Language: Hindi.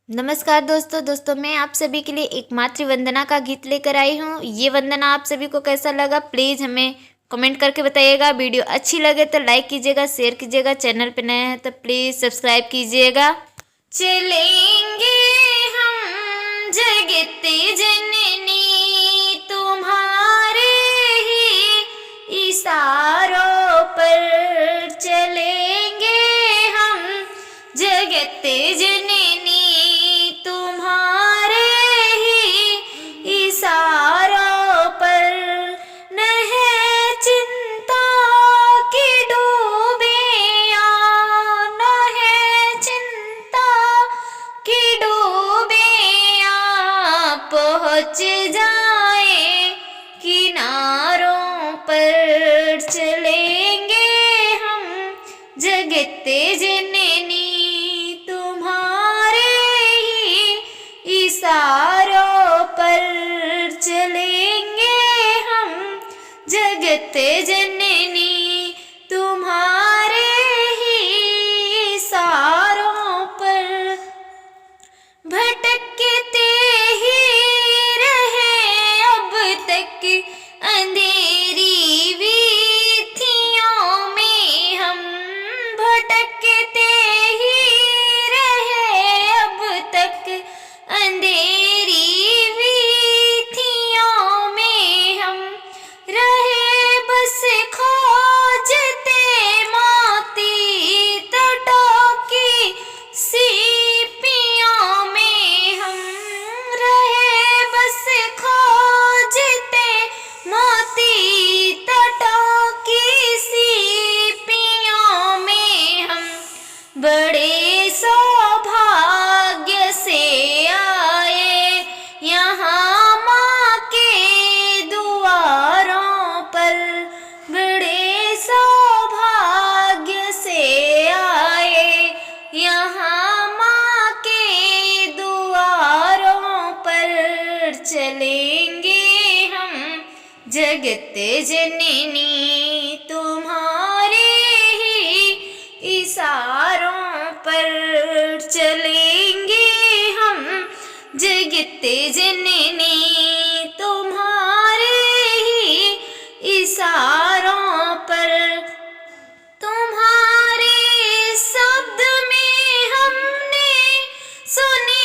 नमस्कार दोस्तों मैं आप सभी के लिए एक मातृ वंदना का गीत लेकर आई हूँ। ये वंदना आप सभी को कैसा लगा प्लीज़ हमें कमेंट करके बताइएगा। वीडियो अच्छी लगे तो लाइक कीजिएगा, शेयर कीजिएगा। चैनल पे नए हैं तो प्लीज़ सब्सक्राइब कीजिएगा। चलेंगे हम जगत जननी तुम्हारे ही इशारों पर, चलेंगे हम जगत जननी तुम्हारे ही इशारों पर। न है चिंता की डूबे न है चिंता की डूबे पहुँच जाए किनारों पर। चलेंगे हम जगत जननी तुम्हारे ही इशारों पर, चलेंगे हम जगत जननी तुम्हारे ही इशारों पर। भटकते ही रहे अब तक अंधेरी वीथियों में हम, भटकते ही रहे अब तक अंधेरी वीथियों में हम, रहे बस खोजते मोती तटों की सीपियों में हम, रहे बस खोजते मोती तटों की सीपियों में हम। बड़े सौभाग्य से आए यहाँ माँ के दुआरों पर, बड़े सौभाग्य से आए यहाँ माँ के दुआरों पर। चलेंगे हम जगत जननी तुम्हारे ही इशारों पर, चलेंगे हम जगत जननी तुम्हारे ही इशारों पर। तुम्हारे शब्द में हमने सुनी